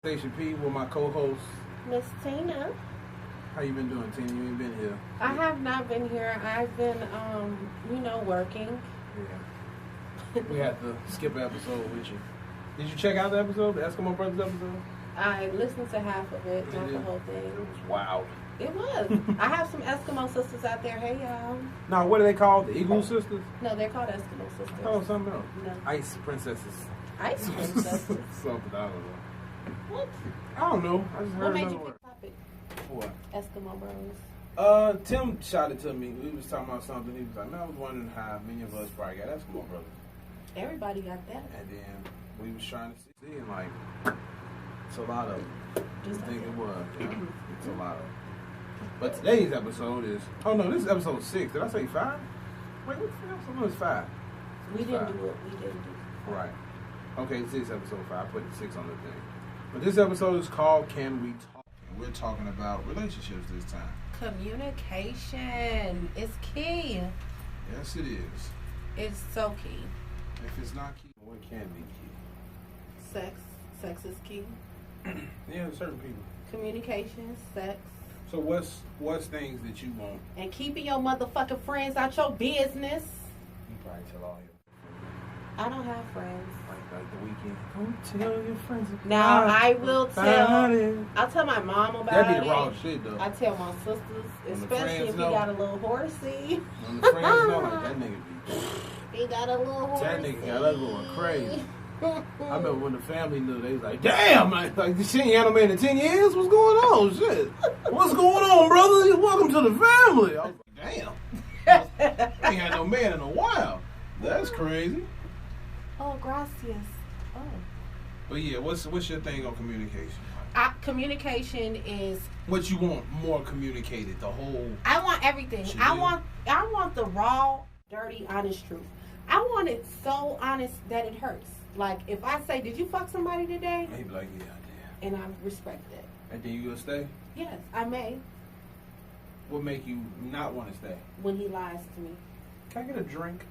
Station P with my co-host Miss Tina. How you been doing, Tina? You ain't been here. I have not been here. I've been, working. Yeah. We had to skip an episode with you. Did you check out the episode, the Eskimo Brothers episode? I listened to half of it, not the whole It thing. was wild. It was. I have some Eskimo sisters out there. Hey, y'all. Now, what are they called? The Eagle Sisters? No, they're called Eskimo sisters. Oh, something else. No. Ice Princesses. Ice princesses. Something, I don't know. What? I don't know. I just What heard made another you word. pick topic? What? Eskimo Bros. Tim shot it to me. We was talking about something. He was like, man, I was wondering how many of us probably got Eskimo Brothers. Everybody got that. And then we was trying to see, and like, it's a lot of them. Just I think like it was. Yeah. It's a lot of them. But today's episode is, oh no, this is episode 6. Did I say 5? Wait, what's the episode? No, it's 5. We It's didn't 5. do it. We didn't do it. Right. Okay, this is episode 5. I put 6 on the thing. But this episode is called Can We Talk? And we're talking about relationships this time. Communication is key. Yes, it is. It's so key. If it's not key, what can be key? Sex. Sex is key. Yeah, certain people. Communication, sex. So what's things that you want? And keeping your motherfucking friends out your business. You probably tell all your I don't have friends. like the weekend. Don't tell your friends. Now I will about tell. it. I'll tell my mom about That'd be it. the raw shit though. I tell my sisters, When the especially friends if he know. got a little horsey. When the friends know, like that nigga be. He got a little horsey. That nigga got us going crazy. I remember when the family knew, they was like, damn, like this shit ain't had no man in 10 years? What's going on? Shit. What's going on, brother? Welcome to the family. I was like, damn. I ain't had no man in a while. That's crazy. Oh, gracias. Oh. But yeah, what's your thing on communication? Communication is. What you want more communicated? The whole. I want everything. She I did. want the raw, dirty, honest truth. I want it so honest that it hurts. Like if I say, "Did you fuck somebody today?" Maybe like, yeah, I did. and I respect it. And then you gonna stay? Yes, I may What make you not want to stay? when he lies to me. Can I get a drink?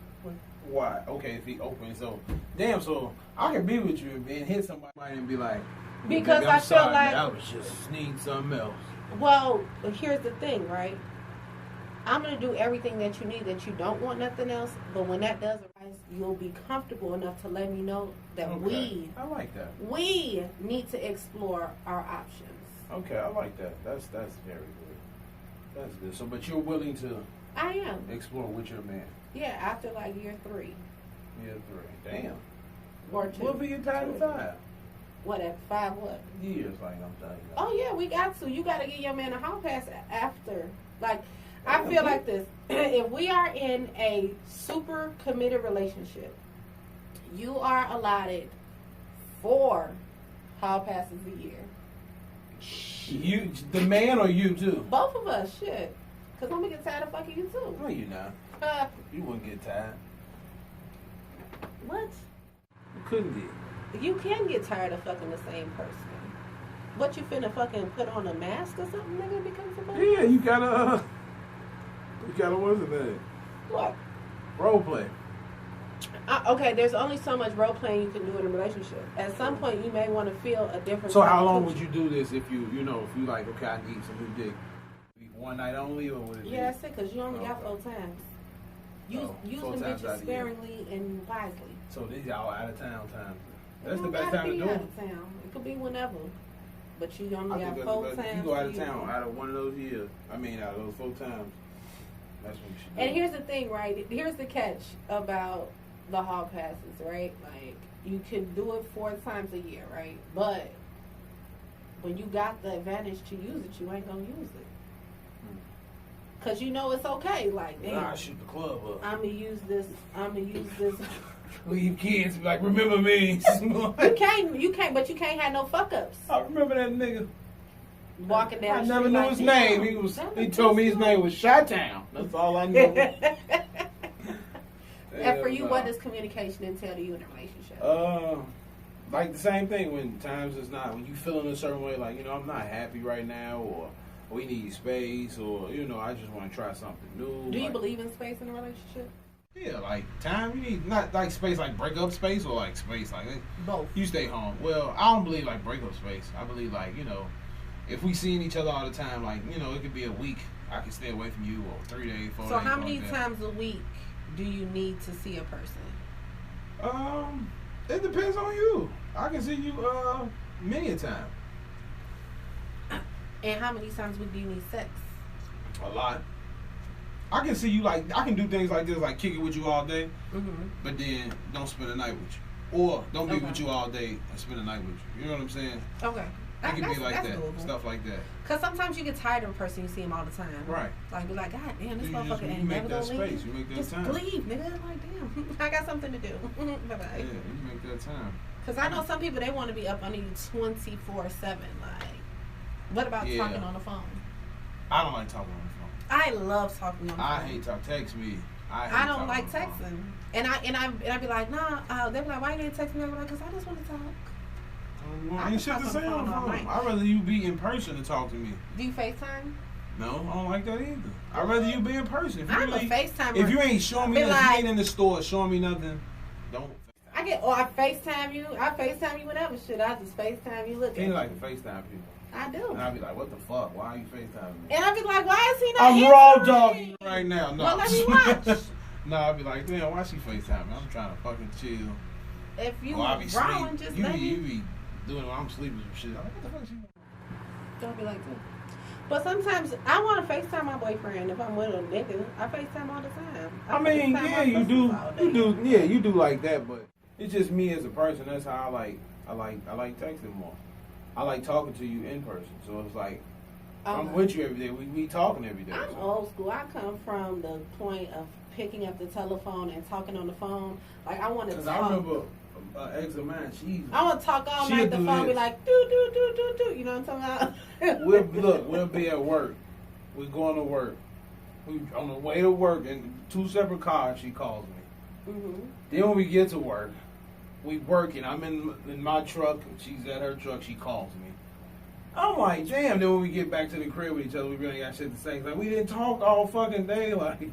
Why? Okay, if he open, so damn. So I can be with you and hit somebody and be like, Because "Baby, I'm I feel sorry, like- man, I was just needing something else." Well, here's the thing, right? I'm gonna do everything that you need. That you don't want nothing else. But when that does arise, you'll be comfortable enough to let me know that Okay. I like that. we need to explore our options. Okay, I like that. That's very good. That's good. So, but you're willing to I am. explore with your man. Yeah, after like year 3 Year 3. Damn. or 2. What if you tied in 5 What at 5? What? years? Like I'm telling you. Oh yeah, we got to. You got to give your man a hall pass after. Like, I feel like this. If we are in a super committed relationship, you are allotted 4 hall passes a year. You, the man, or you too? Both of us, shit. Cause I'm gonna get tired of fucking you too. No, you not. You wouldn't get tired. What? You couldn't get. You can get tired of fucking the same person. What you finna fucking put on a mask or something, nigga, become somebody? Yeah, you gotta. What's the name? What? Role play. Okay, there's only so much role playing you can do in a relationship. At some point, you may want to feel a different. So type how of long coochie. would you do this if you like, okay, I need some new dick? One night only, or would it Yeah, that's it, because you only got Okay. 4 times. Use 4 them times out bitches of the year. sparingly and wisely. So these all out of town times. You That's the don't best gotta time to be do out it. of town. It could be whenever. But you I only think got that's 4 the best. times. If you go out of a year. town, out of one of those years, out of those 4 times, that's what you should do. And here's the thing, right? Here's the catch about the hall passes, right? Like, you can do it 4 times a year, right? But when you got the advantage to use it, you ain't gonna use it. Cause you know it's okay. Like, damn, Nah, shoot the club up. I'm gonna use this. Leave kids be like, remember me. You can't, but you can't have no fuck ups. I remember that nigga. Walking down I the never street knew like, his damn, name. that He was told me his good. name was Chi-Town. That's all I knew. And for you, what does communication entail to you in a relationship? Like the same thing when times is not, when you feeling a certain way, like, I'm not happy right now, or we need space, or, I just want to try something new. Do you like, believe in space in a relationship? Yeah, like time. You need not like space, like break up space, or like space, like Both. you stay home. Well, I don't believe like break up space. I believe like if we seeing each other all the time, like it could be a week. I can stay away from you, or 3 days, 4 days. So how many like times a week do you need to see a person? It depends on you. I can see you many a time. And how many times a week do you need sex? A lot. I can see you like I can do things like this, like kick it with you all day, but then don't spend the night with you, or don't be with you all day and spend the night with you. You know what I'm saying? Okay. It can be like that, doable. stuff like that. Cause sometimes you get tired of a person, you see him all the time. Right. Like be like, God damn, this You motherfucker ain't make never that gonna leave. space. You make that Just time. leave, nigga. Like damn, I got something to do. Bye bye. Yeah, you make that time. Cause I know some people they want to be up under you 24/7. Like, what about talking on the phone? I don't like talking on the phone. I love talking on the phone. I hate talk. Text me. I don't like texting. And I be like, nah. They be like, why you didn't text me? I be like, cause I just want to talk. Ain't shit to say on the phone. I'd rather you be in person and talk to me. Do you FaceTime? No, I don't like that either. I'd rather you be in person. If you I'm a FaceTimer. If you ain't showing me nothing, if you ain't in the store showing me nothing, don't. I FaceTime you. I FaceTime you whenever shit. I just FaceTime you. Look. He like to FaceTime people. I do. And I'd be like, what the fuck? Why are you FaceTiming me? And I'd be like, why is he not I'm raw dogging right now. No. Well, let me watch. No, I'd be like, damn, why she FaceTiming me? I'm trying to fucking chill. If you I be wrong, just let me. You be doing while I'm sleeping some shit. Like, what the fuck she want? Don't be like that. But sometimes I want to FaceTime my boyfriend. If I'm with a nigga, I FaceTime all the time. I mean, yeah, you do. Yeah, you do like that, but it's just me as a person. That's how I like texting more. I like talking to you in person. So it's like I'm with you every day. We talking every day. I'm old school. I come from the point of picking up the telephone and talking on the phone. Like I want to talk. I remember ex of mine. I want to talk all night. The phone be like do do do do do. You know what I'm talking about? We'll be at work. We're going to work. We on the way to work in 2 separate cars. She calls me. Then when we get to work, we working. I'm in my truck. She's at her truck. She calls me. I'm like, damn. Then when we get back to the crib with each other, we really got shit to say. Like, we didn't talk all fucking day. Like,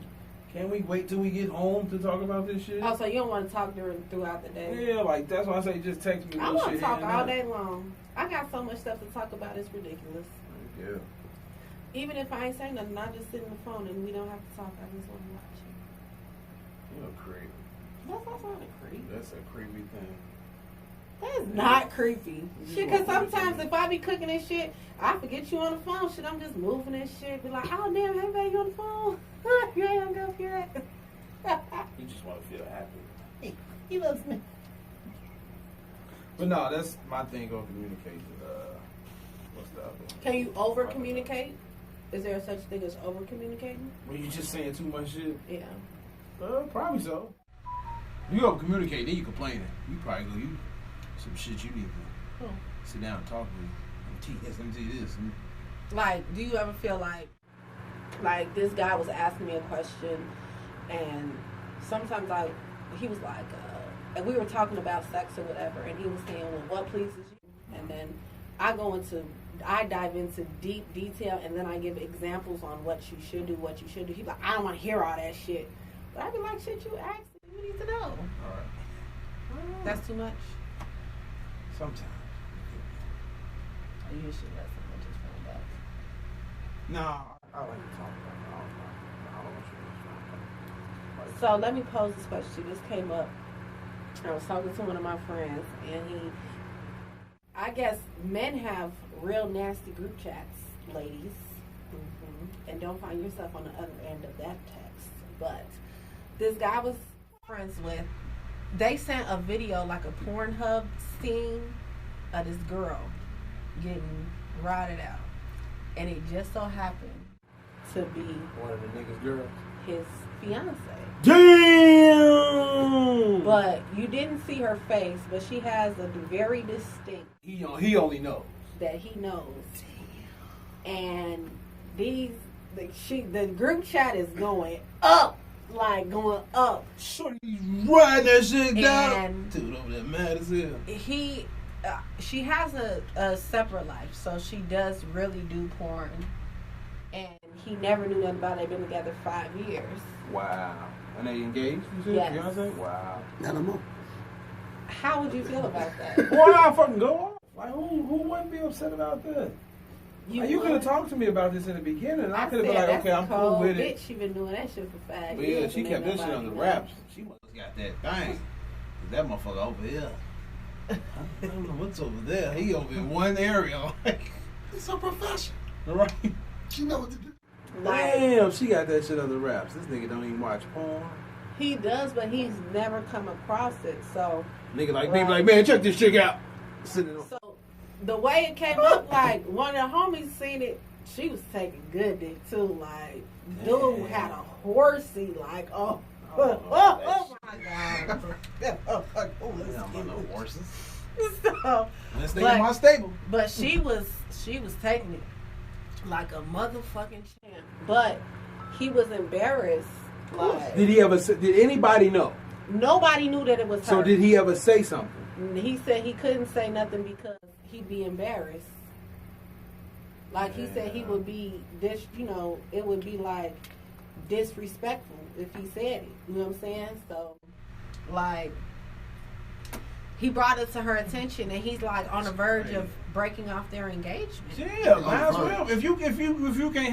can we wait till we get home to talk about this shit? Oh, so you don't want to talk throughout the day? Yeah, like that's why I say just text me. I want to talk all day long. I got so much stuff to talk about. It's ridiculous. Yeah. Even if I ain't saying nothing, I just sit on the phone and we don't have to talk. I just want to watch you. You're creepy. That's not a creep. That's a creepy thing. That is not creepy. Shit, because sometimes if I be cooking and shit, I forget you on the phone. Shit, I'm just moving and shit. Be like, oh, damn, hey, baby, you on the phone? You ain't gonna go for that. You just want to feel happy. He loves me. But no, that's my thing on communication. What's the other one? Can you over-communicate? Is there such thing as over-communicating? When you just saying too much shit? Yeah. Probably so. You over-communicate, then you complaining. You probably go, some shit you need to sit down and talk to me. Let me tell you this. Like, do you ever feel like this guy was asking me a question, and sometimes he was like, and we were talking about sex or whatever, and he was saying, well, what pleases you? And then I dive into deep detail, and then I give examples on what you should do, what you should do. He's like, I don't want to hear all that shit. But I be like, shit, you asked me. You need to know. All right. That's too much? Sometimes. You should let someone just find out. No, I like to talk about it. I don't want you to just So let me pose this question. This came up. I was talking to one of my friends, and I guess men have real nasty group chats, ladies. And don't find yourself on the other end of that text. But this guy was friends with, they sent a video, like a Pornhub scene of this girl getting rotted out. And it just so happened to be one of the niggas' girls. His fiance. Damn! But you didn't see her face, but she has a very distinct. He only knows. That he knows. And the group chat is going up. Like going up. Shorty's riding that shit down. Dude over there mad as hell. She has a separate life, so she does really do porn. And he never knew nothing about it. They've been together 5 years. Wow. And they engaged? You said? Yes. Beyonce? Wow. Not no more. How would you feel about that? Why I fucking go off? Like, who wouldn't be upset about that? You could have talked to me about this in the beginning. I could have been like, okay, I'm cool with it. Bitch, she been doing that shit for 5 But years. yeah, she kept this shit on the wraps. She must have got that thing. That motherfucker over here. I don't know what's over there. He over in one area. It's a profession. Right? She know what to do. Damn, she got that shit on the wraps. This nigga don't even watch porn. He does, but he's never come across it. So Nigga like me, like, man, check this chick out. Sitting on. So the way it came up, like one of the homies seen it, she was taking good dick too. Like dude had a horsey, like oh my god. I'm no horses. So, Let's stay in my stable. but she was taking it like a motherfucking champ. But he was embarrassed. Like Did anybody know? nobody knew that it was her. So did he ever say something? He said he couldn't say nothing because he'd be embarrassed. Like he said he would be it would be like disrespectful if he said it. You know what I'm saying? So like he brought it to her attention and he's like on the verge of breaking off their engagement. Yeah, might as well. If you can't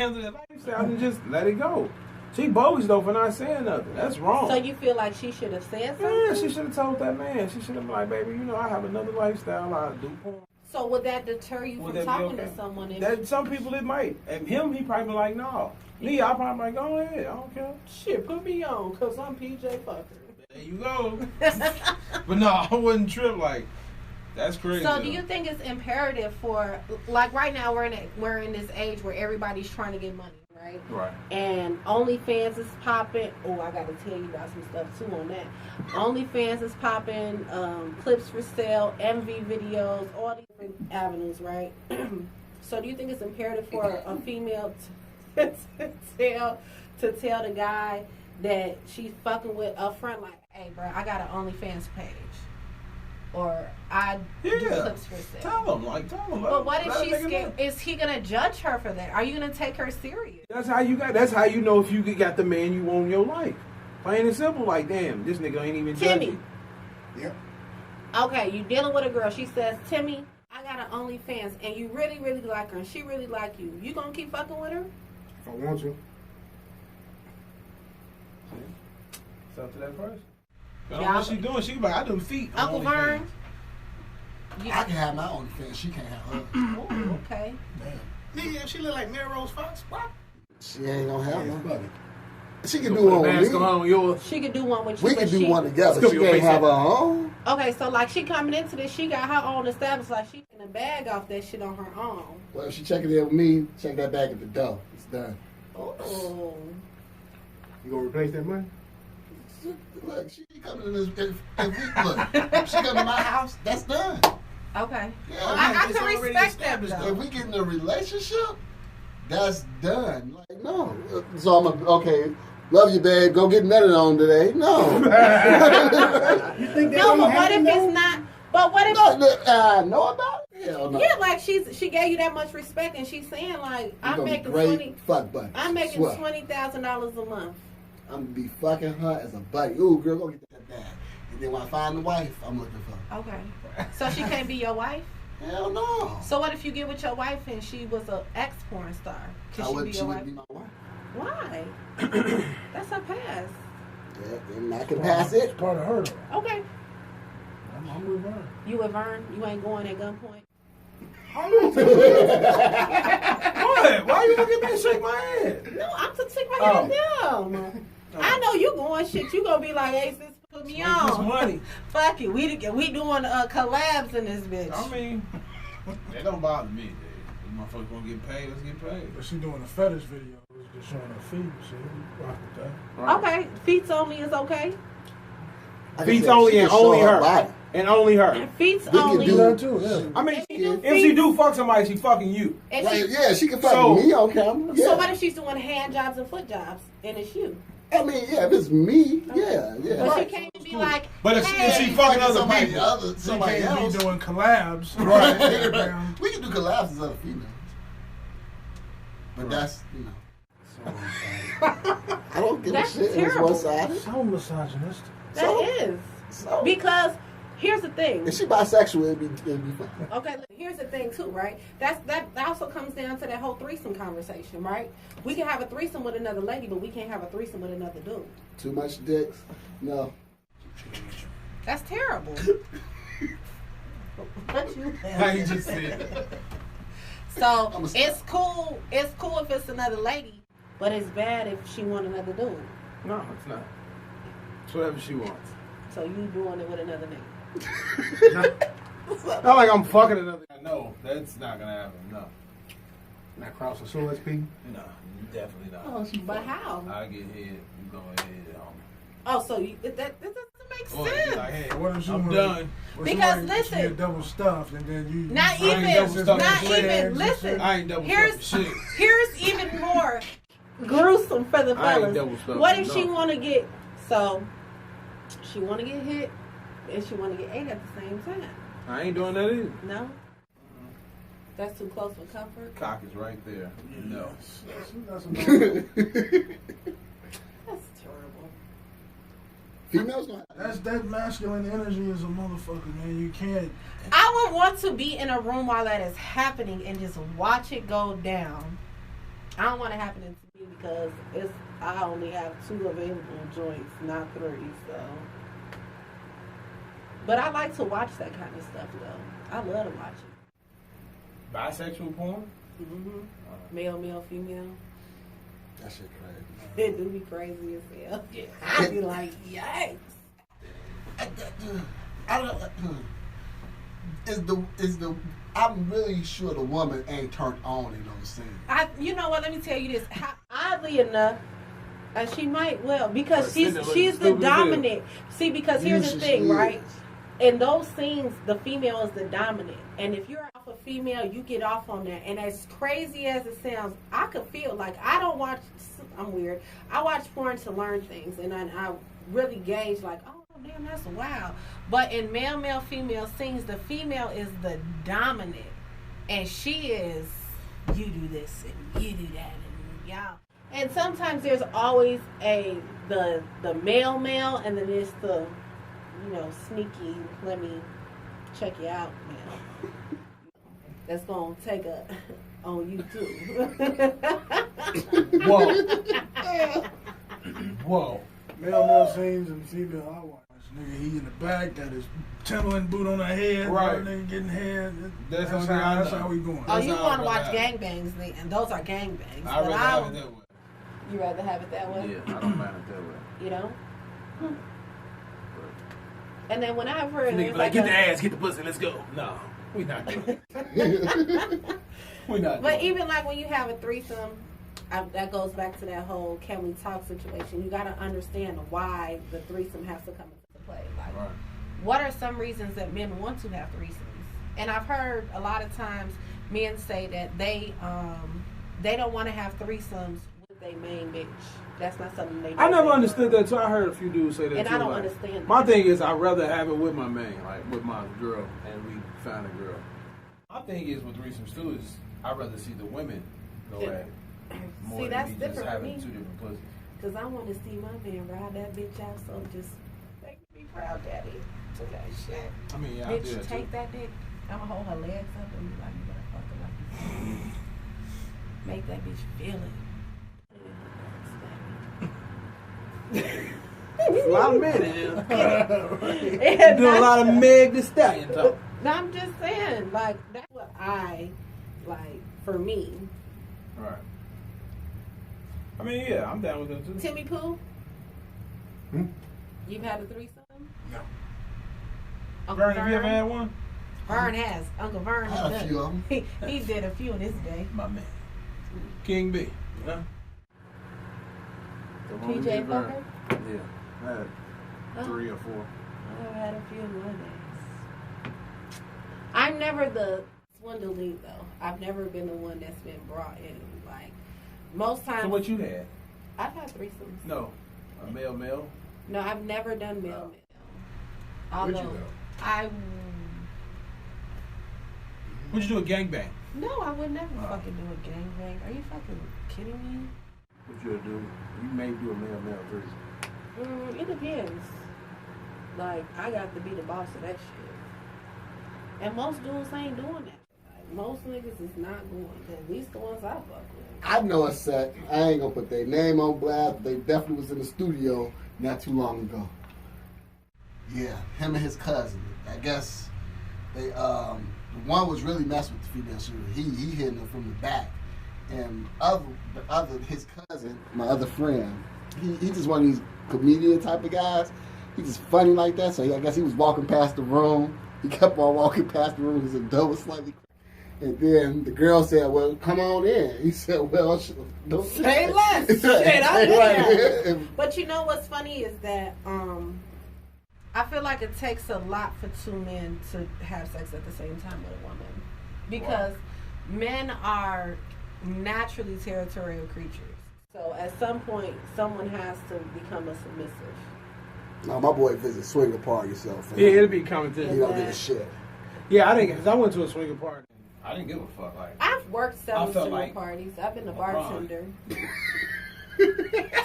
handle that lifestyle, then just let it go. She bogus though for not saying nothing. That's wrong. So you feel like she should have said something? Yeah, she should have told that man. She should have been like, baby, I have another lifestyle. I do porn. So would that deter you Would from that be talking okay? to someone? That some people it might. And him, he probably be like, no. Me, I probably like, go ahead. I don't care. Shit, put me on, cause I'm PJ Fucker. There you go. But no, I wouldn't trip like. That's crazy. So do you think it's imperative for, like right now we're in this age where everybody's trying to get money, right? Right. And OnlyFans is popping. Oh, I gotta tell you about some stuff too on that. OnlyFans is popping, clips for sale, MV videos, all these different avenues, right? So do you think it's imperative for a female to tell the guy that she's fucking with up front, like, hey bro, I got an OnlyFans page? Or I do clips for sale. Tell him. But what if she's scared? Is he gonna judge her for that? Are you gonna take her serious? That's how you know if you got the man you want in your life. Plain and simple. Like, damn, this nigga ain't even judging. Yep. Okay, you dealing with a girl. She says, Timmy, I got an OnlyFans, and you really, really like her, and she really like you. You gonna keep fucking with her? If I want to. It's up to that person. Yeah, what she doing? She be like, I do feet. on Uncle Vern. I can have my own fence. She can't have her. Oh, okay. Damn. Yeah, she look like Mary Rose Fox. What? She ain't gonna have Yeah, one. buddy. She can do one with Mask me. on yours. She could do one with you. We but can do she- one together. Scoop She your can't face have up. her own. Okay, so like she coming into this, she got her own established. Like she in a bag off that shit on her own. Well, if she check it in with me, check that back at the door. It's done. Oh. You gonna replace that money? Look, she coming in this. If she come to my house, that's done. Okay. Yeah, I it's can already respect that established, though. If we get in a relationship, that's done. Like, no. So I'm okay. Love you, babe. Go get nutted on today. No. You think No, but what if it's not? But what if? Know about it? Hell no. Yeah, like she gave you that much respect, and she's saying like I'm making fuck buddy. I'm making Swear. $20,000 a month. I'm gonna be fucking her as a buddy. Ooh, girl, go get that bag. And then when I find the wife, I'm looking for her. Okay. So she can't be your wife? Hell no. So what if you get with your wife and she was an ex-porn star? Could She she be your wife? wouldn't be my wife. Why? That's her past. Yeah, and I can pass it. It's part of her though. Okay. I'm with her. You with Vern? You ain't going at gunpoint? What? Why you looking at me and shake my head? No, I'm to take my head down. I know you going shit. You gonna be like, hey, sis, put me Make this on. money. Fuck it. We doing collabs in this bitch. I mean, that don't bother me. If motherfuckers want to get paid, let's get paid. But she doing a fetish video. It's just showing her feet. Shit, we rock with that. Okay, feet's only is okay. Like I Feet's said, only she and can show only her. body. And only her. And feet's We can only. do That too, yeah. I mean, do if she do fuck somebody, she fucking you. If Like, she- yeah, she can fuck So- me on camera. Yeah. So what if she's doing hand jobs and foot jobs and it's you? I mean, yeah, if it's me, yeah. But Right. she can't be like, But if hey, she fucking other somebody people. She somebody can't else. be doing collabs. Right. We can do collabs as other females. But that's, I don't give That's a shit. terrible. It's one-sided. So misogynistic. That is. So, Because here's the thing. if she bisexual, it'd be fine. Okay, here's the thing too, right? That also comes down to that whole threesome conversation, right? We can have a threesome with another lady, but we can't have a threesome with another dude. Too much dicks? No. That's terrible. What you How you just said. So I'ma stop. it's cool. It's cool if it's another lady, but it's bad if she want another dude. No, it's not. It's whatever she wants. So you doing it with another nigga. Not like I'm fucking another guy. No, that's not gonna happen. No. Not cross the swords, P. No, definitely not. Oh, she But how? I get hit. You go ahead, homie. Oh, so that doesn't make Boy, sense. you like, hey, What if she I'm wanna- done. what if Because she listen- get double stuffed and then you Not you even. double stuffed Not with even. legs and Listen. shit. I ain't double Here's stuffed shit. here's even more gruesome for the I ain't fellas. double stuffed What if she enough. want to get she want to get hit and she want to get ate at the same time? I ain't doing that either. No, that's too close for comfort. Cock is right there. No. That's another- That's terrible. Females gonna that masculine energy is a motherfucker, man. You can't. I would want to be in a room while that is happening and just watch it go down. I don't want it happening to me because I only have 2 available joints, not 3. So, but I like to watch that kind of stuff though. I love to watch it. Bisexual porn? Mm-hmm. Male, female. that shit crazy. It do be crazy as hell. I be like, yikes. I don't. Is the? I'm really sure the woman ain't turned on in those scenes. You know what? Let me tell you this. Oddly enough, she might because But she's Cindy looking the stupid as hell. dominant. See, because here's the Yes, thing, she right? is. In those scenes, the female is the dominant, and if you're off a female, you get off on that. And as crazy as it sounds, I could feel like I don't watch. I'm weird. I watch porn to learn things, and I really gauge like, oh damn, that's wild. But in male, female scenes, the female is the dominant, and she is you do this and you do that and y'all. And sometimes there's always the male, and then there's the sneaky. Let me check you out, male. That's gonna take a on you too. Whoa. Whoa. Male scenes and female I watch. Nigga, he in the back, got his Timberland boot on her head, Right. nigga getting head. That's That's the only thing I how know. we going. Oh, That's you how want I to watch rather have gangbangs, and those are gangbangs. I'd But rather have it that way. you rather have it that way, Yeah, I don't mind it that way. you know. And then when I've heard, Nigga it's like, get the a- ass, get the pussy, let's go. No, we not doing it. We not But doing it. even like when you have a threesome, that goes back to that whole can we talk situation. You got to understand why the threesome has to come into play. Like, Right. what are some reasons that men want to have threesomes? And I've heard a lot of times men say that they don't want to have threesomes with their main bitch. That's not something they do. I never understood that too. I heard a few dudes say that And too. I don't like, understand My that. thing is, I'd rather have it with my man, like with my girl, and we find a girl. My thing is with threesomes too is I'd rather see the women go Yeah. at it more See, than that's me just different for having me. 2 different pussies. Because I want to see my man ride that bitch out, so just make me proud, daddy. To that shit. I mean, yeah, I Bitch, do that take too. that dick. I'm gonna hold her legs up and be like, you better fuck her like you. Make that bitch feel it. A lot of men in here. And Do a lot of Meg Thee Stallion talk. No, I'm just saying, like, that's what I like for me. Right. I mean, yeah, I'm down with that too. Timmy Pooh, Hmm? you've had a threesome? No. Uncle Vern, have you ever had one? Vern has. Uncle Vern I has had a done few it. of them. He did a few in his day. My man. King B. Huh? PJ Fucker? Yeah. I had Oh. 3 or 4. I've had a few in my days. I'm never the swindling though. I've never been the one that's been brought in. Like most times, So what you had? I've had threesomes. No. A male? No, I've never done male. Where'd you Although go? I Would you do a gangbang? no, I would never Oh. fucking do a gangbang. Are you fucking kidding me? What you'll do? You may do a male threesome. It depends. Like, I got to be the boss of that shit. And most dudes ain't doing that. Like, most niggas is not going. At least the ones I fuck with. I know a set. I ain't gonna put their name on blast. But they definitely was in the studio not too long ago. Yeah, him and his cousin. I guess they the one was really messing with the female shooter. He hitting her from the back, and his cousin, my other friend, he just one of these comedian type of guys. He's just funny like that. So I guess he was walking past the room. He kept on walking past the room. His door was slightly. And then the girl said, "Well, come on in." He said, "Well, don't say less." Shit, I'm there. But you know what's funny is that I feel like it takes a lot for two men to have sex at the same time with a woman, because men are naturally territorial creatures. So at some point, someone has to become a submissive. No, my boy visits swinger parties, so Yeah, it'll be coming to he don't give a shit. Yeah, I didn't, because I went to a swinger party. I didn't give a fuck. Like, I've worked several swinger like parties. I've been a bartender.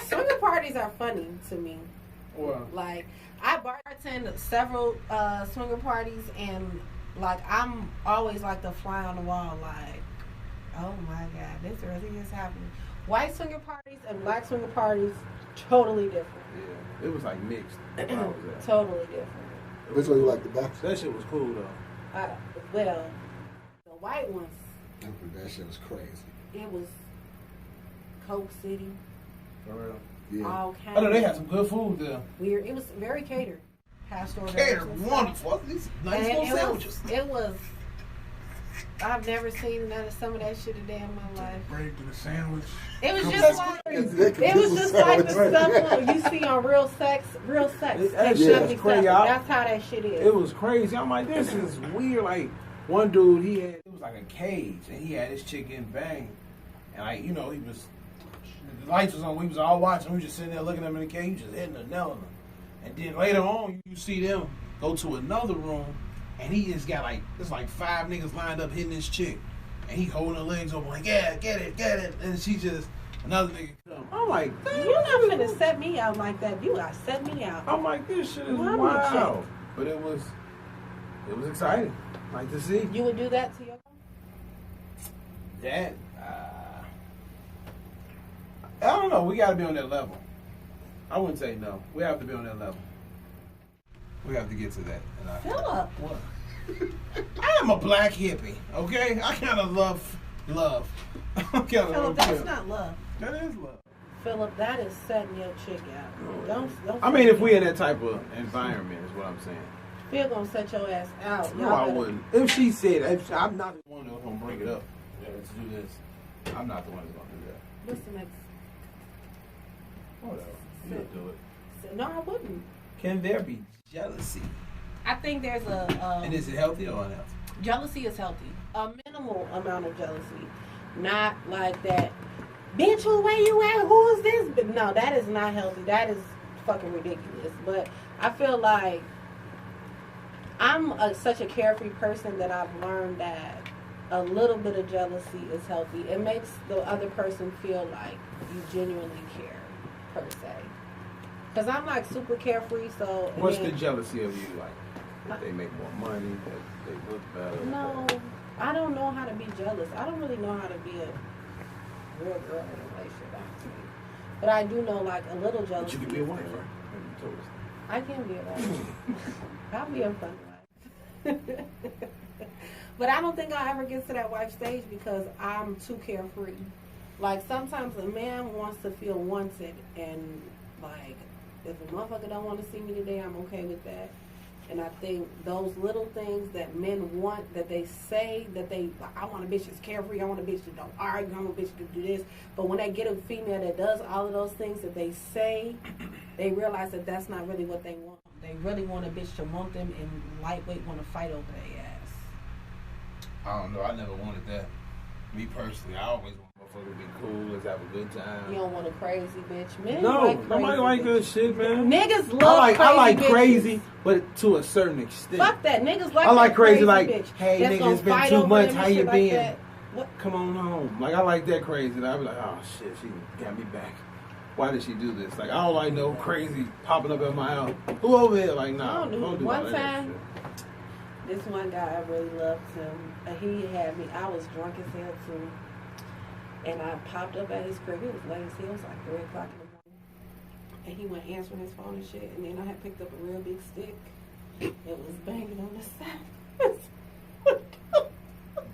Swinger parties are funny to me. well, Like, I bartended several swinger parties, and like I'm always like the fly on the wall. Like, oh my god, this really is happening. White swinger parties and black swinger parties, totally different. yeah, it was like mixed. I was there. Totally different. Which one you like the best? That shit was cool though. Well, the white ones, That shit was crazy. it was Coke City, For real. Yeah. all I know kinds they of had some good food there. weird. It was very catered. Pastoral Catered dinners and stuff. wonderful. These nice And little sandwiches. it was. I've never seen some of that shit a day in my life. Break to the sandwich. It was That's just like crazy. it was just like the stuff you see on Real Sex. That Take shit 77. is crazy. That's how that shit is. It was crazy. I'm like, this is weird. Like, one dude, it was like a cage, and he had his chick getting banged. And like, you know, the lights was on, we was all watching, we was just sitting there looking at him in the cage, just hitting and nailing him. And then later on, you see them go to another room, and he just got like, there's like 5 niggas lined up hitting this chick. And he holding her legs open like, yeah, get it. And she just, another nigga come. I'm like, You're not finna set me out like that. You gotta set me out. I'm like, this shit is Well, I'm a wild. But it was exciting. Like to see. You would do that to your That, I don't know. We got to be on that level. I wouldn't say no. We have to be on that level. We have to get to that. And Philip. What? I am a black hippie, okay? I kind of love. I kind Philip, that's not love. That is love. Philip, that is setting your chick out. Don't. I mean, if we in that type of environment, is what I'm saying. Phil gonna set your ass out. No, I wouldn't. If she said, I'm not the one that's gonna bring it up. Let's do this. I'm not the one that's gonna do that. What's the next? Whatever. You'll do it. No, I wouldn't. Can there be jealousy? I think there's a. And is it healthy or unhealthy? Jealousy is healthy. A minimal amount of jealousy. Not like that. Bitch, who where you at? Who is this? But no, that is not healthy. That is fucking ridiculous. But I feel like I'm such a carefree person that I've learned that a little bit of jealousy is healthy. It makes the other person feel like you genuinely care, per se. Because I'm like super carefree, so. What's the jealousy of you like? That they make more money, that they look better? No, I don't know how to be jealous. I don't really know how to be a real girl in a relationship, actually. But I do know, like, a little But jealousy. you can be a wife, right? You told us. I can be a wife. I'll be a fun wife. But I don't think I'll ever get to that wife stage because I'm too carefree. Like, sometimes a man wants to feel wanted, and, like, if a motherfucker don't want to see me today, I'm okay with that. And I think those little things that men want, that they say, that they, like, I want a bitch that's carefree, I want a bitch that don't argue, I want a bitch that do this. But when they get a female that does all of those things that they say, they realize that that's not really what they want. They really want a bitch to want them and lightweight want to fight over their ass. I don't know. I never wanted that. Me personally, I always want motherfuckers to be cool. Let's have a good time. You don't want a crazy bitch. Men No, like crazy nobody like bitches. that shit, man. Niggas love I like bitches. crazy, but to a certain extent. Fuck that. Niggas like I like that crazy, like, bitch hey, that's nigga, gonna it's been fight 2 over months, them how and you shit like been? that. What? Come on home. Like, I like that crazy. And I be like, oh, shit, she got me back. Why did she do this? Like, I don't like no crazy popping up at my house. Who over here? Like, nah, I don't don't do one all that time, shit. this one guy, I really loved him. He had me, I was drunk as hell too. And I popped up at his crib. It was late as hell. It was like 3 o'clock in the morning. And he went answering his phone and shit. And then I had picked up a real big stick. It was banging on the side.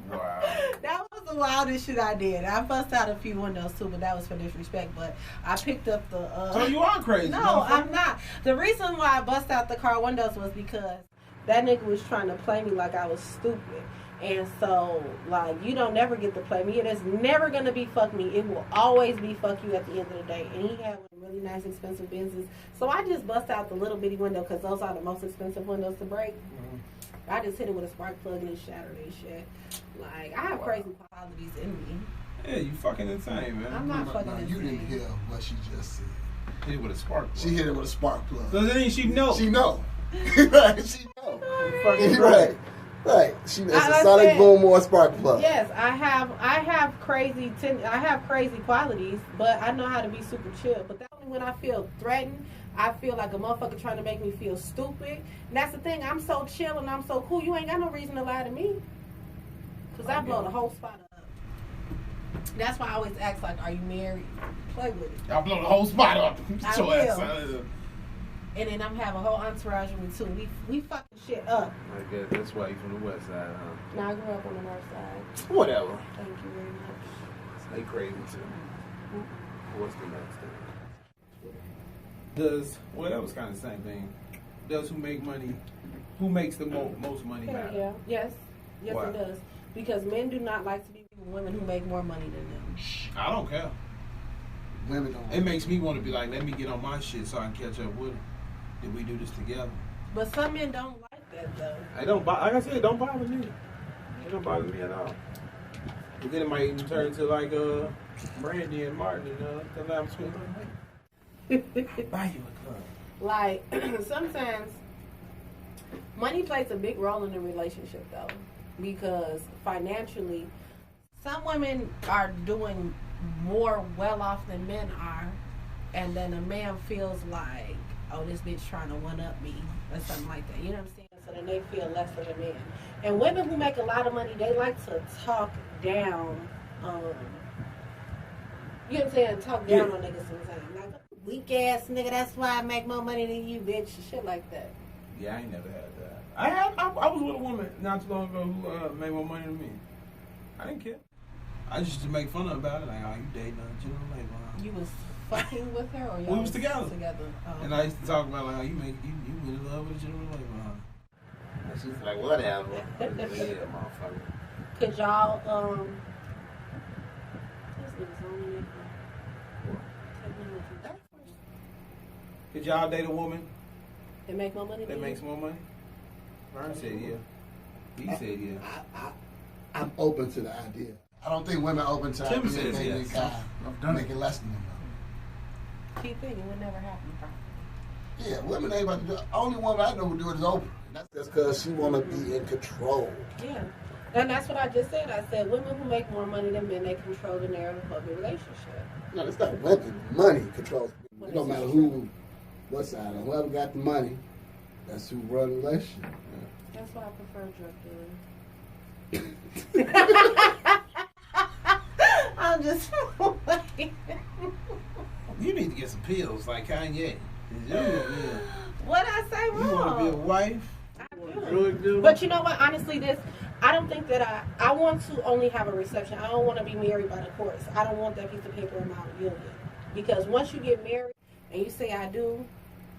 Wow. That was the wildest shit I did. I bust out a few windows too, but that was for disrespect. But I picked up the. So you are crazy. No, motherfucker. I'm not. The reason why I bust out the car windows was because that nigga was trying to play me like I was stupid. And so, like, you don't never get to play me. It is never going to be fuck me. It will always be fuck you at the end of the day. And he had really nice, expensive Benzes. So I just bust out the little bitty window because those are the most expensive windows to break. I just hit it with a spark plug and it shattered and shit. Like, I have crazy qualities in me. Yeah, you fucking insane, man. I'm not fucking No, insane. you didn't hear what she just said. Hit it with a spark plug. She hit it with a spark plug. Does it mean she know? She know. Right, she know. fucking Right. Right. It's I a Sonic said- Boom or a spark plug. Yes, I have crazy qualities, but I know how to be super chill. But that's only when I feel threatened. I feel like a motherfucker trying to make me feel stupid. And that's the thing. I'm so chill and I'm so cool. You ain't got no reason to lie to me. Because I blow the whole spot up. That's why I always ask, like, are you married? Play with it. Y'all blow the whole spot up. I Get your will. ass out of there. And then I'm having a whole entourage with me, too. We fucking shit up. I guess that's why you from the west side, huh? Now I grew up on the north side. Whatever. Thank you very much. They crazy too. What's the next thing? Well, that was kind of the same thing. Does who makes the most money Hell matter? yeah. Yes. Yes, Why? it does. Because men do not like to be with women who make more money than them. I don't care. Women don't. It makes me want to be like, let me get on my shit so I can catch up with them. Did we do this together? But some men don't like that, though. I don't. Like I said, it don't bother me. It don't bother me at all. But then it might even turn to like Brandy and Martin and the Lamb Sweet. Buy you a club. Like, sometimes money plays a big role in a relationship, though. Because financially, some women are doing more well off than men are. And then a man feels like, oh, this bitch trying to one-up me or something like that. You know what I'm saying? So then they feel less of a man. And women who make a lot of money, they like to talk down. You know what I'm saying? Talk down on niggas sometimes. Like, weak ass nigga, that's why I make more money than you, bitch. Shit like that. Yeah, I ain't never had that. I was with a woman not too long ago who made more money than me. I didn't care. I just used to make fun of her about it. Like, oh, you dating a general labor. Huh? You was fucking with her, or y'all We was together. Oh. And I used to talk about like, oh, you in love with a general labor, huh? And she's like, whatever. Yeah, motherfucker. Could y'all this nigga's on there. Could y'all date a woman They make more money that than you? makes more money? Vern said yeah. He said yeah. I'm open to the idea. I don't think women are open to the Tim idea says of dating yes. a guy I've done it. making less than them. Keep thinking it would never happen. Yeah, women ain't about to do it. Only woman I know who do it is Oprah. That's just because she want to be in control. Yeah. And that's what I just said. I said women who make more money than men, they control the narrative of the relationship. No, it's not women. Money controls people. It don't matter who, what side. Whoever got the money, that's who run the relationship. That's why I prefer drug dealing. I'm just You need to get some pills like Kanye. What I say You want to be a wrong? wife? I do. Drug dealer? But you know what? Honestly, I don't think that I want to only have a reception. I don't want to be married by the courts. I don't want that piece of paper in my union. Because once you get married and you say I do,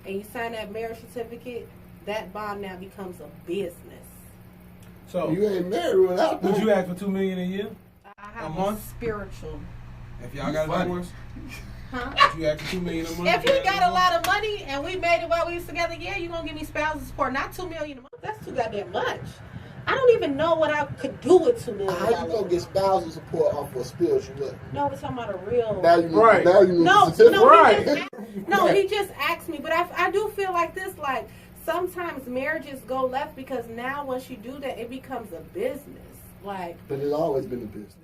and you sign that marriage certificate, that bond now becomes a business. So, You ain't married without would that. you ask for $2 million a year? I have A month? spiritual. If y'all got a Funny. divorce? Huh? If you ask for $2 million a month? If you got a lot of money and we made it while we was together, yeah, you gonna give me spousal support. Not $2 million a month. That's too goddamn much. I don't even know what I could do with $2 million. How you gonna get spousal support off of spiritual wealth? No, we're talking about a real. Now you need, Right. now you need No, the certificate. no, Right. he just asked, no, he just asked me. But I do feel like this. Like sometimes marriages go left because now once you do that, it becomes a business. Like But it's always been a business.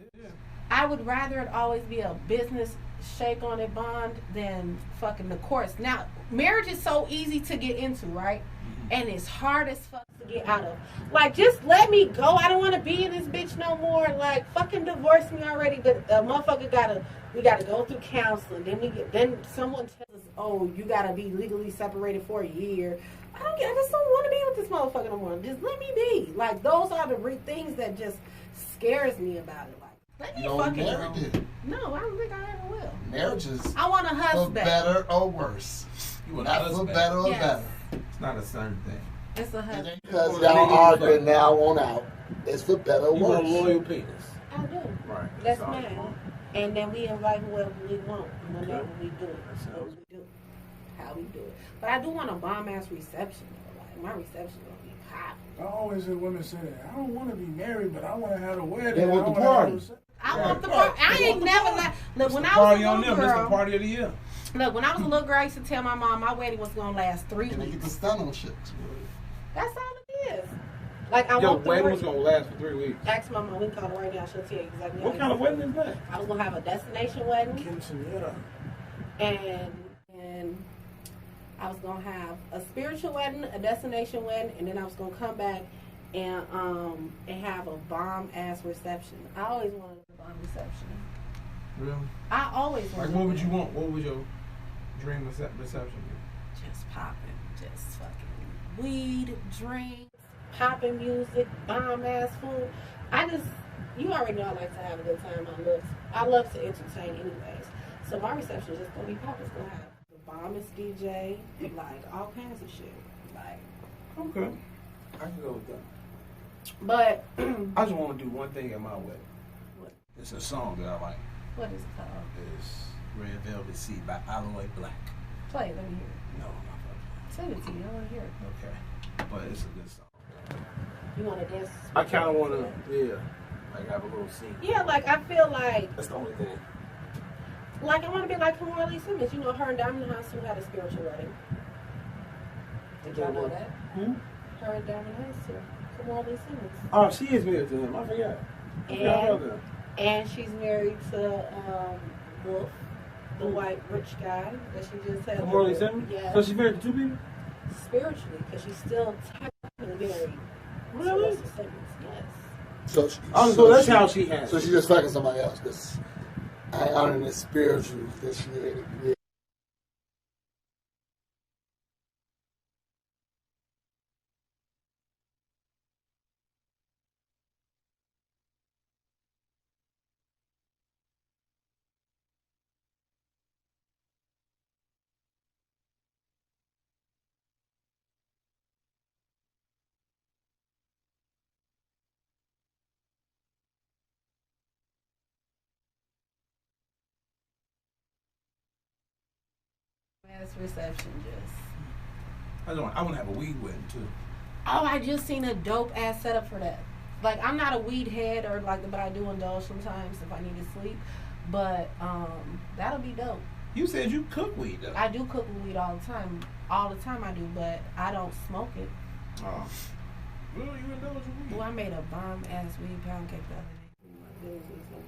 I would rather it always be a business shake on it bond than fucking the courts. Now, marriage is so easy to get into, right? And it's hard as fuck to get out of. Like, just let me go. I don't want to be in this bitch no more. Like, fucking divorce me already. But a motherfucker we gotta go through counseling. Then someone tells us, oh, you gotta be legally separated for a year. I just don't want to be with this motherfucker no more. Just let me be. Like, those are the things that just scares me about it. Like, let me fucking go. No, I don't think I ever will. Marriage is I want a husband. for better or worse. You want Not for better or better. It's not a certain thing. It's a husband. Because y'all arguing now on out. It's for better or You want a worse. loyal penis. I do. Right. That's all you mine. want. And then we invite whoever we want whenever Okay. we do it. That's how we do it. How we do it. But I do want a bomb ass reception though. Like, my reception gonna be popping. I always hear women say that. I don't want to be married, but I want to have a wedding. They want I the wanna have party. a- I want the party. I ain't never like. Look, when I was a Party on little them. That's the girl. party of the year. Look, when I was a little girl, I used to tell my mom my wedding was gonna last 3 And they get weeks. the stun on shit. That's all it is. Like, I Your want the wedding ring. was gonna last for 3 weeks. Ask my mom. We can call her right now. She'll tell you exactly. What kind of wedding is that? I was gonna have a destination wedding. Quinceañera. and I was gonna have a spiritual wedding, a destination wedding, and then I was gonna come back and have a bomb ass reception. I always wanted a bomb reception. Really? I always Like, wanted. what would that. you want? What would your dream reception be? Just popping, just fucking weed, drinks, popping music, bomb ass food. You already know I like to have a good time. I love to entertain anyways. So my reception is just gonna be popping. It's gonna have the bombest DJ, like all kinds of shit. Like, Okay. I can go with that. but I just want to do one thing at my wedding. What? It's a song that I like. what is it called? It's Red Velvet Sea by Alloy Black. Play it, let me hear it. No, not that. Send it to you. I want to hear it. Okay. But it's a good song. You want to dance? I kind of want to, like have a little scene. Yeah, like I feel like That's the only thing. I want to be like Kamali Simmons. You know, her and Diamond House who had a spiritual wedding. Did y'all know that? Who? Her and Diamond House too. Kamali Simmons. Oh, she is married to him. I forgot. And she's married to Wolf, the white rich guy that she just had. Morley Simmons? Yeah. So she's married to 2 people? Spiritually, because she's still technically married. Really? To Simmons, yes. So, So that's how she has So it. she just fucking somebody else. Cause I honor the spiritual that she had. Yeah. Mass reception, just. I want to have a weed wedding too. Oh, I just seen a dope ass setup for that. Like, I'm not a weed head but I do indulge sometimes if I need to sleep. But that'll be dope. You said you cook weed though. I do cook with weed all the time. All the time I do, but I don't smoke it. Oh. Well, you indulge in Well, weed. I made a bomb ass weed pound cake the other day. Oh my goodness, it was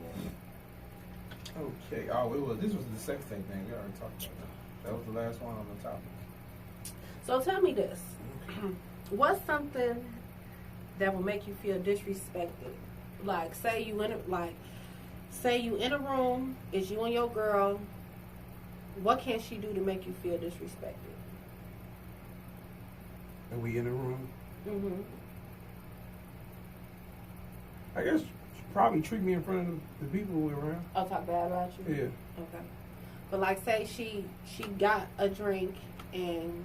so good. Okay. Oh, this was the sex thing we already talked about. That was the last one on the topic. So tell me this. What's something that will make you feel disrespected? Like, say you in a room, it's you and your girl. What can she do to make you feel disrespected? And we in the room. Mm-hmm. I guess she probably treat me in front of the people we're around. I'll talk bad about you. Yeah. Okay. But like, say she got a drink and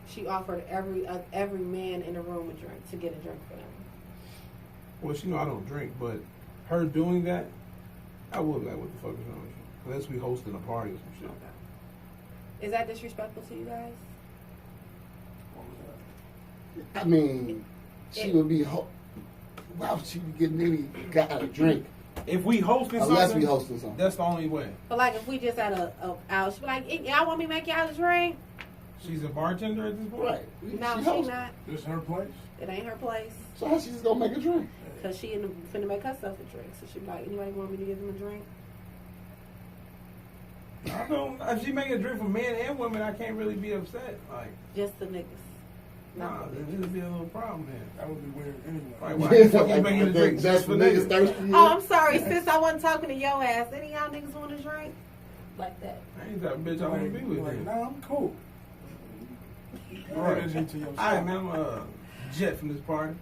she offered every man in the room a drink to get a drink for them. Well, she know I don't drink, but her doing that, I would be like, what the fuck is wrong with you? Unless we hosting a party or some shit. Okay. Is that disrespectful to you guys? I mean, she would be. Why would she be getting any guy a drink? If we hosting Unless something, we hosting something. that's the only way. But like, if we just had a out, she be like, y'all want me to make y'all a drink? She's a bartender at this point. Right. No, she hosts. not. This her place? It ain't her place. So how she just gonna make a drink? Cause she finna make herself a drink, so she be like, anybody want me to give them a drink? I don't. If she make a drink for men and women, I can't really be upset. Like, Just the niggas. nah, this would be a little problem then. That would be weird anyway. Like, why the fuck you making a drink That's just for for niggas niggas? thirsty. Oh, I'm sorry, sis. I wasn't talking to your ass. Any of y'all niggas want a drink? Like that. I ain't that bitch I want to be with. Like, then. nah, I'm cool. Right. Energy to yourself. Alright, man, I'm jet from this party.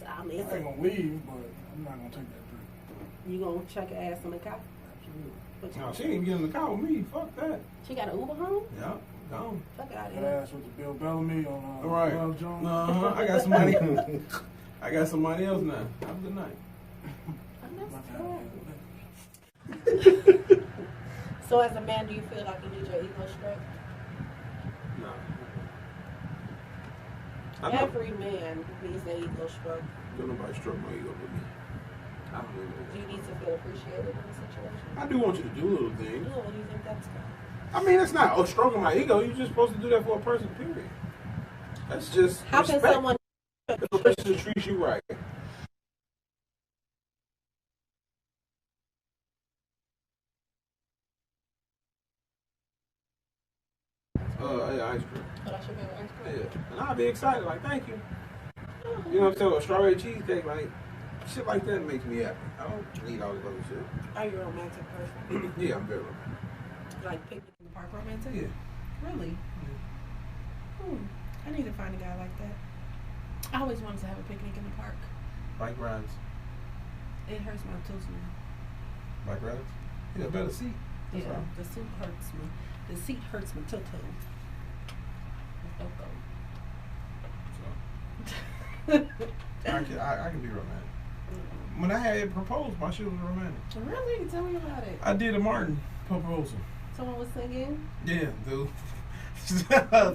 I mean, I ain't gonna leave, but I'm not gonna take that drink. you gonna chuck your ass in the car? Absolutely. What you No, she ain't getting in the car with me. Fuck that. She got an Uber home? Yeah, gone. Fuck out of That here. ass with the Bill Bellamy on Right. Love Jones. I got somebody. I got somebody else now. Have a good night. So as a man, do you feel like you need your ego stroked? No. I don't. Every man needs their ego stroked. Don't nobody stroke my ego with me. I don't Do really. you need to feel appreciated in the situation? I do want you to do little things. No, what do you think that's about? I mean, it's not stroking my ego. You're just supposed to do that for a person, period. That's just How can respect. someone If a person treats you right. Yeah, ice cream. Oh, that's your favorite ice cream? Yeah. And I'll be excited, like, thank you. You know what I'm saying? A strawberry cheesecake, like, shit like that makes me happy. I don't need all this other shit. Are you a romantic person? Yeah, I'm very romantic. Like picnic in the park romantic? Yeah. Really? I need to find a guy like that. I always wanted to have a picnic in the park. Bike rides. It hurts my tutu. Bike rides? Yeah, better seat. That's Yeah, all. the seat hurts me. The seat hurts my tutu. So, I can be romantic. When I had proposed, my shit was romantic. Really? Tell me about it. I did a Martin proposal. Someone was singing? Yeah, dude.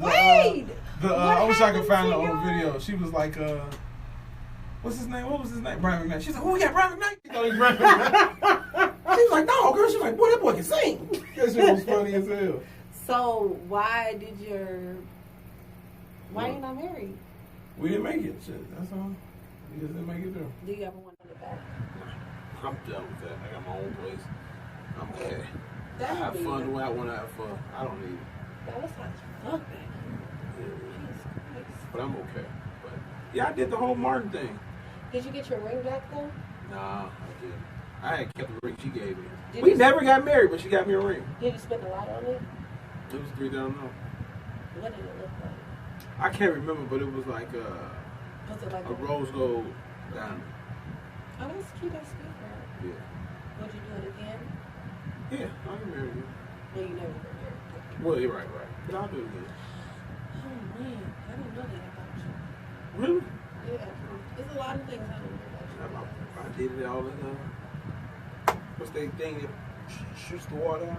Wait! I wish I could happened find to the old your- video. She was like, what's his name? What was his name? Brian McKnight. She's like, oh, yeah, Brian McKnight. She thought he was Brian McKnight. She was like, no, girl. She was like, boy, that boy can sing. That shit was funny as hell. So why did why you not married? We didn't make it. Shit, that's all. We just didn't make it through. Do you ever want to get back? I'm done with that. I got my own place. I'm okay. I That have would be fun the- the way I want to have fun. I don't need it. That was hot as fuck, man. But I'm okay. But yeah, I did the whole Martin thing. Did you get your ring back though? Nah, I didn't. I had kept the ring she gave me. Did We you- never got married, but she got me a ring. Did you spend a lot on it? It was $3,000. What did it look like? I can't remember, but it was like Was it like a rose gold diamond. Oh, that's cute. That's good, girl. Yeah. Would you do it again? Yeah, I can marry you. Well, you never were married. Well, you're right. But I'll do it again. Oh man, I didn't know that about you. Really? Yeah, there's a lot of things I didn't know about you. I did it all in what's that thing that shoots the water out?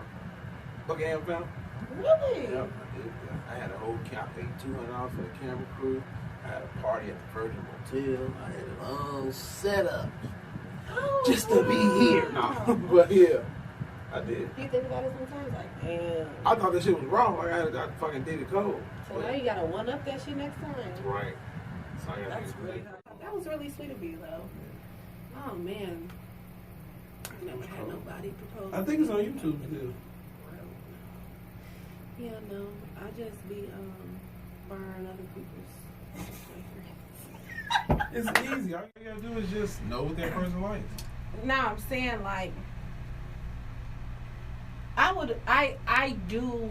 Buckingham Fountain? Really? Yep, I did. Yeah. I had a whole camp, I paid $200 for the camera crew. I had a party at the Virgin Motel. I had it all set up Oh, just to be here. wow. No, but yeah, I did. You think about it sometimes, like, damn. I thought that shit was wrong. Like I fucking did it cold. So now you gotta one up that shit next time. Right. So I gotta That's do really it. that was really sweet of you though. Oh man, I never had nobody propose. I think it's on YouTube still. Yeah, no, I just be burn other people's. It's easy. All you gotta do is just know what that person likes. No, I'm saying like I do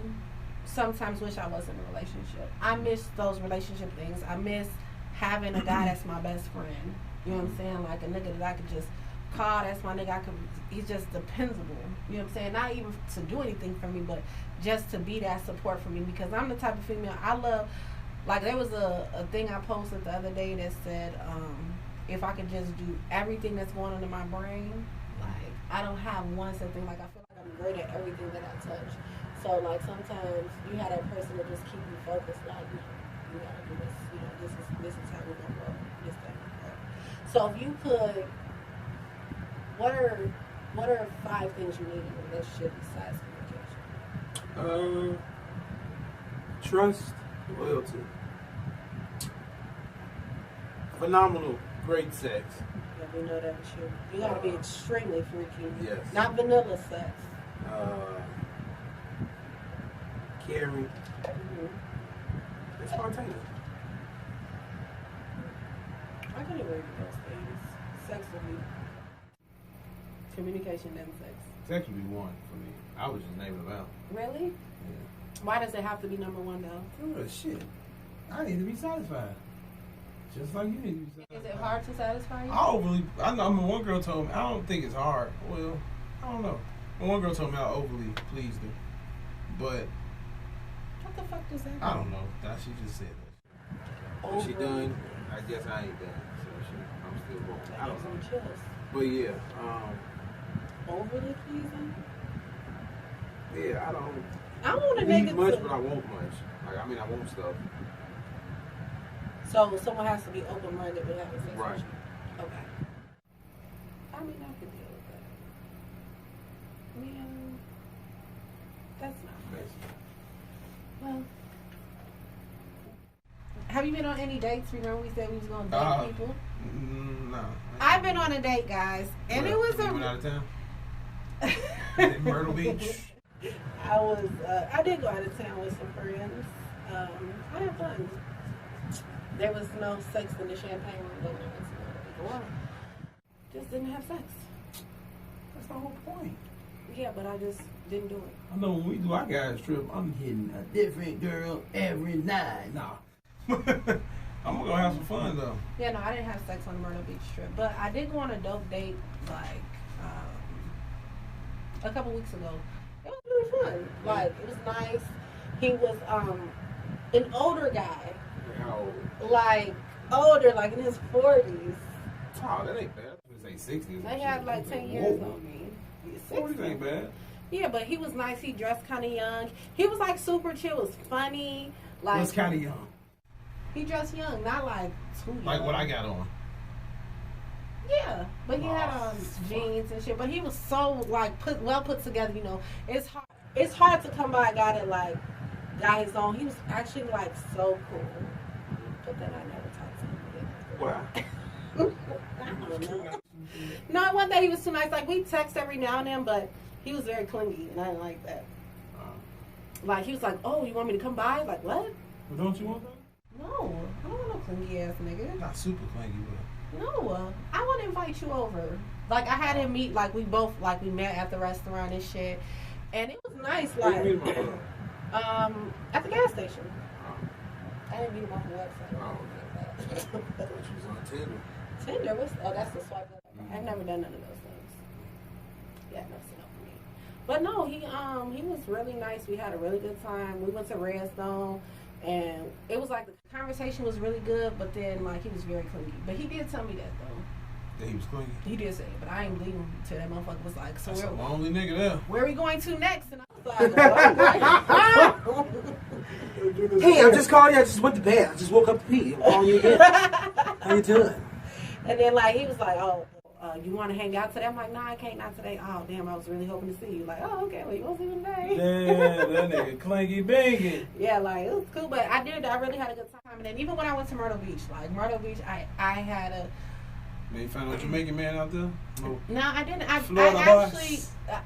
sometimes wish I was in a relationship. I miss those relationship things. I miss having a guy that's my best friend. You know what I'm saying? Like a nigga that I could just call, that's my nigga. He's just dependable. You know what I'm saying? Not even to do anything for me, but just to be that support for me, because I'm the type of female I love. Like there was a thing I posted the other day that said, if I could just do everything that's going on in my brain, like I don't have one set thing. Like I feel like I'm great at everything that I touch. So like sometimes you have that person that just keep you focused. Like you gotta do this. You know, this is how we're gonna go. This that. So if you could, what are 5 things you need in a relationship besides communication? Trust, loyalty. Phenomenal Great sex. Yeah, we know that with you. You gotta be extremely freaky. Yes. Not vanilla sex. Caring. Mm-hmm. It's spontaneous. I can agree with those things. Sex with me. Communication then sex. Sex would be one for me. I was just naming them out. Really? Yeah. Why does it have to be number one though? Oh, shit. I need to be satisfied. Just like you need to be satisfied. Is it hard to satisfy you? I know one girl told me, I don't think it's hard. Well, I don't know. One girl told me I overly pleased her. But What the fuck does that mean? I don't know. She just said that. When she done, I guess I ain't done. So I'm still going. I don't know. Chills. But yeah, Overly pleasing? yeah, I don't I want a need nigga much, to. but I want much. Like, I mean, I want stuff. So someone has to be open-minded with having sex Right. with you. Okay. I mean, I could deal with that. Man, that's not fair. Well, have you been on any dates? Remember we said we was going to date people? No. I've been on a date, guys, and it was You went out of town? In Myrtle Beach? I did go out of town with some friends. I had fun. There was no sex in the champagne room going on. Just didn't have sex. That's the whole point. Yeah, but I just didn't do it. I know when we do our guys trip, I'm hitting a different girl every night. Nah. I'm gonna go have some fun though. Yeah, no, I didn't have sex on the Myrtle Beach trip, but I did go on a dope date like a couple weeks ago. It was really fun. Like, it was nice. He was an older guy. How old? Like, older, like in his 40s. Oh, that ain't bad. It's 60s. They had like 10 years on me. 40s ain't bad. Yeah, but he was nice. He dressed kind of young. He was like super chill. Was funny. Like, What's kind of young? He dressed young, not like too young. Like what I got on. Yeah, but he had on jeans and shit. But he was so like well put together. You know, it's hard. It's hard to come by a guy that like got his own. He was actually like so cool. But then I never talked to him again. Wow. I don't know. No, one day he was too nice. Like, we text every now and then, but he was very clingy, and I didn't like that. Like, he was like, "Oh, you want me to come by?" Like, what? Well, don't you want that? No, I don't want no clingy ass nigga. Not super clingy, but. No, I want to invite you over. Like, I had him meet, like, we met at the restaurant and shit. And it was nice, like, Where you meet him at the gas station. I didn't meet him off the website. Oh, okay. She was on Tinder. Tinder? That's the swipe up. I've never done none of those things. Yeah, never seen up for me. But no, he was really nice. We had a really good time. We went to Redstone. And it was like the conversation was really good, but then like he was very clingy. But he did tell me that though. That he was clingy? He did say it, but I ain't believe him till that motherfucker was like, "So That's a lonely nigga there. where are we going to next?" And I was like, Hey, I'm just calling you. I just went to bed. I just woke up to pee. I'm calling you again. How you doing? And then like he was like, "Oh, you want to hang out today?" I'm like, "Nah, I can't, not today." "Oh, damn, I was really hoping to see you." Like, "Oh, okay, well, you want to see me today?" Damn, that nigga clingy banging. Yeah, like, it was cool, but I really had a good time. And then even when I went to Myrtle Beach, I had a... Man, you found a Jamaican man out there? No, I didn't.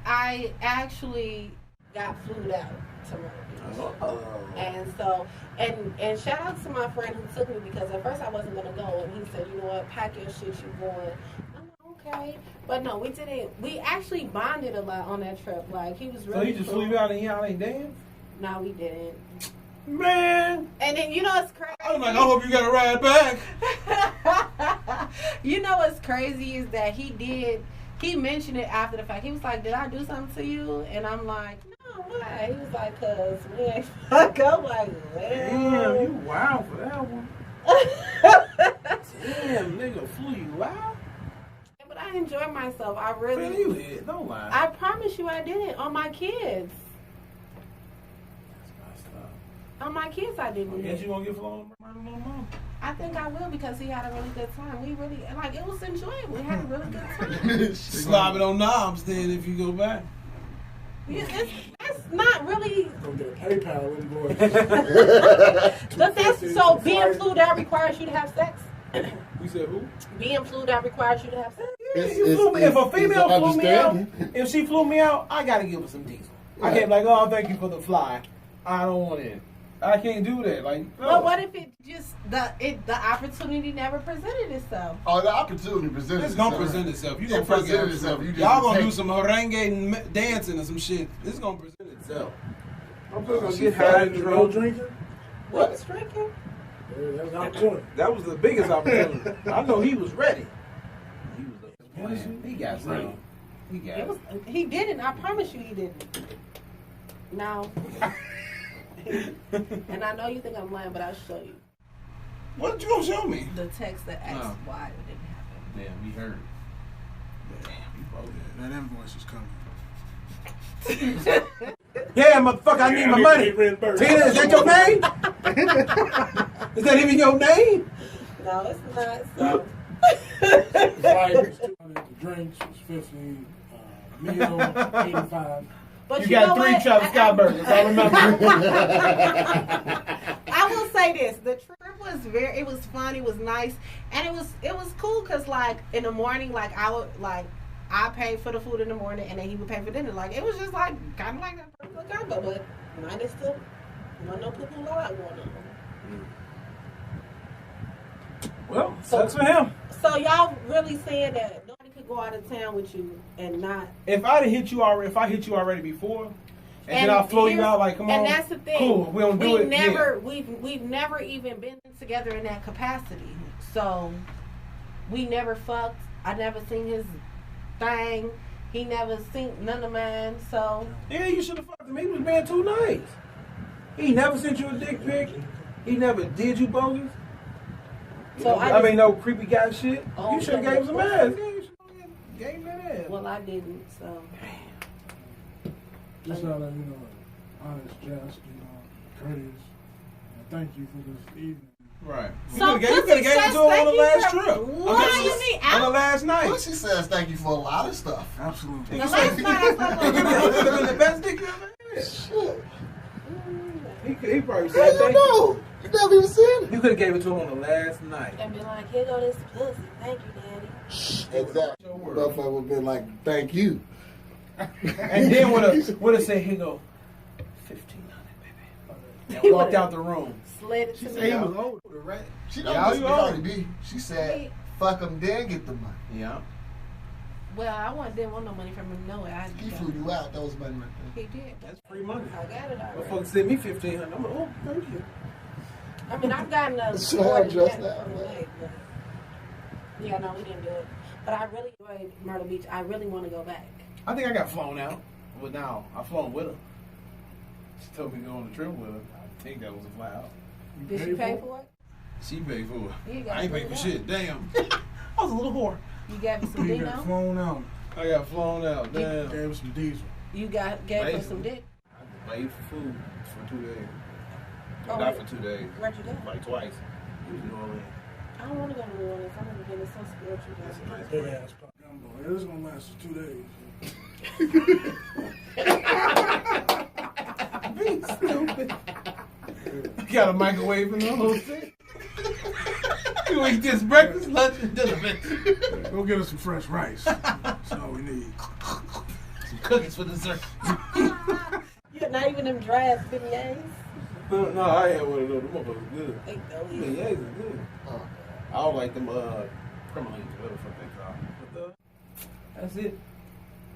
I actually got flued out to Myrtle Beach. Oh. And so, and shout out to my friend who took me, because at first I wasn't going to go, and he said, "You know what, pack your shit, you going." I'm like, okay. But no, we didn't. We actually bonded a lot on that trip. Like, he was really So he just cool. flew you out and y'all ain't danced? No, we didn't. Man. And then, you know what's crazy? I'm like, I hope you got a ride back. You know what's crazy is that he mentioned it after the fact. He was like, "Did I do something to you?" And I'm like, "No, why?" He was like, "Cause we ain't fuck." I'm like, Damn, "Well." you wild for that one. Damn, nigga flew you out? But I enjoyed myself. I Man, really. you did. Don't lie. I promise you, I did it on my kids. On my kids, I didn't. I guess you won't get flown no more. I think I will, because he had a really good time. We really, like, it was enjoyable. We had a really good time. Slob it on knobs then if you go back. Yeah, that's not really. Go get a PayPal invoice. But that's so being flued out requires you to have sex. You said who? Being flued out requires you to have sex. You flew me. If a female flew me out, understanding. if she flew me out, I gotta give her some diesel. I can't be like, oh, thank you for the fly. I don't want it. I can't do that. Like, no. But what if it just the opportunity never presented itself? Oh, the opportunity presented It's gonna present itself. You It gonna fucking presented itself. You just y'all gonna take do some merengue and dancing or some shit. It's gonna present itself. I'm just gonna She get fat high and and no drunk. drinking? What's drinking? Yeah, that's opportunity. That was the biggest opportunity. I know he was ready. He was playing. He got some. He got It was. He didn't. I promise you, he didn't. No. And I know you think I'm lying, but I'll show you What you gonna show me? the text that asks No. why it didn't happen. Damn, we heard. Damn, we both. That invoice is coming. Yeah, motherfucker, I need my money. Tina, is that your name? Is that even your name? No, it's not. So. Flights, the drinks was 15, meal 85. But You got know 3 what? Travis Scott burgers. I remember. I will say this: the trip was it was fun, it was nice, and it was cool because like in the morning, like I paid for the food in the morning, and then he would pay for dinner. Like it was just like kind of like a personal combo, but mine is still no poo-poo lot going on. Well, sucks for him. So y'all really saying that nobody could go out of town with you and not? If I hit you already before, and then I'll flow you here's- out like, come on. And that's the thing. Cool, we don't do it. We've never even been together in that capacity. So we never fucked. I never seen his thing. He never seen none of mine. So Yeah, you should have fucked him. He was being too nice. He never sent you a dick pic. He never did you bogus. So I mean, no creepy guy shit. Oh, You should have so gave him some what- ass. Yeah, you should have gave him that ass. well, I didn't. So Just how that, honest, just, courteous. And thank you for this evening. Right. So you could have gave it Pussy to him on the says last thank you trip. for- What do you mean? On the last night. Pussy says thank you for a lot of stuff. Absolutely. the last night I slept It could on have been the best dick you ever had. Shit. He probably How said you thank know? You never even seen it. You could have gave it to him on the last night. and be like, "Here go this pussy. Thank you, daddy." Exactly. Motherfucker would have been like, thank you. And then would have said, here go, 1,500, baby. And walked out the room. Slid it She to said me. he was older, right? She don't Yeah, listen to you Cardi old. B. She said, fuck him, then get the money. Yeah. Well, didn't want no money from him. No, I He flew you out. That was money right there. He did. That's free money. I got it already. Motherfucker sent me 1,500. I'm like, oh, thank you. I mean, I've gotten a Should I more have dressed than that? from the night, but- Yeah, no, we didn't do it. But I really enjoyed Myrtle Beach. I really want to go back. I think I got flown out. But now, I flown with her. She told me to go on the trip with her. I think that was a fly out. Did she pay for it? She paid for it. You got I ain't paid for flown shit. Damn. I was a little whore. You gave me some He Dino? got flown out. I got flown out. Damn. Gave him some diesel. You gave her some dick? I paid for food for 2 days. Oh, Not for 2 days. Where'd you go? Like twice. It was New Orleans. I don't want to go to New Orleans. I'm going to get it so spiritual. That's a nice Big place. ass pop gumbo. Yeah, this is gonna last for 2 days. Be stupid. Got a microwave in the whole thing. You eat this breakfast, lunch, and dinner, man. Go get us some fresh rice. That's all we need. Some cookies for dessert. You're not even them dry ass beignets. No, I had one of those. Them motherfuckers good. They go Yeah, easy. it's good. Oh. I don't like them cremolines, whatever the fuck they call. But that's it.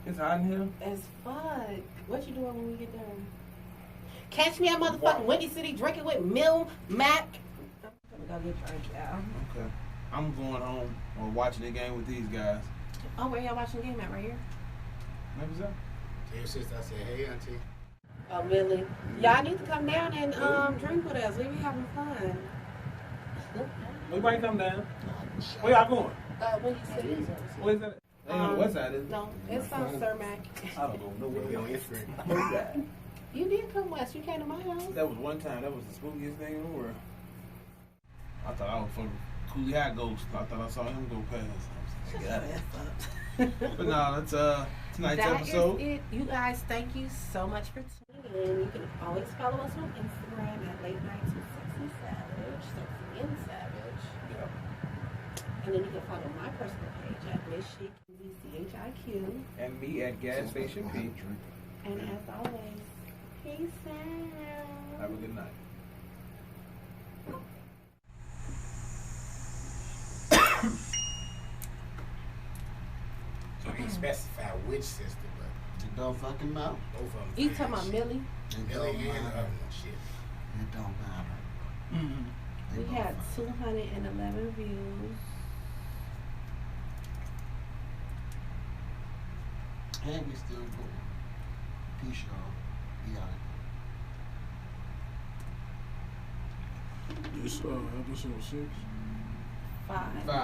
It's hot in here. As fuck. What you doing when we get done? Catch me at motherfucking Windy City drinking with Mill Mac. I'm gonna go get drunk, y'all. Okay. I'm going home or watching the game with these guys. Oh, where y'all watching the game at? Right here? Maybe so. Tell your sister I said, hey, auntie. Oh, really? Y'all need to come down and drink with us. We be having fun. We might come down. Where y'all going? Windy City. Where's that? Ain't on the west side, is it? No, it's on Sir Mac. I don't go nowhere on Instagram. You did come west. You came to my house. That was one time. That was the spookiest thing in the world. I thought I was fucking Cooley High Ghost. I thought I saw him go past. I was like, got it. But no, that's tonight's That episode. is it. You guys, thank you so much for tuning in. You can always follow us on Instagram at Late Nights with Sexy Savage. Sexy and Savage. Yeah. And then you can follow my personal page at Miss Chic, CHIQ. And me at Gas Station P. And as always, peace out. Have a good night. So he specified which sister, but It don't fucking matter. both of them. You talking about Millie? It Millie don't and the other matter. one, shit. It don't matter. Mm-hmm. They We both had matter. 211 views. And we still going. Peace, y'all. We out. This episode 6. 5. 5.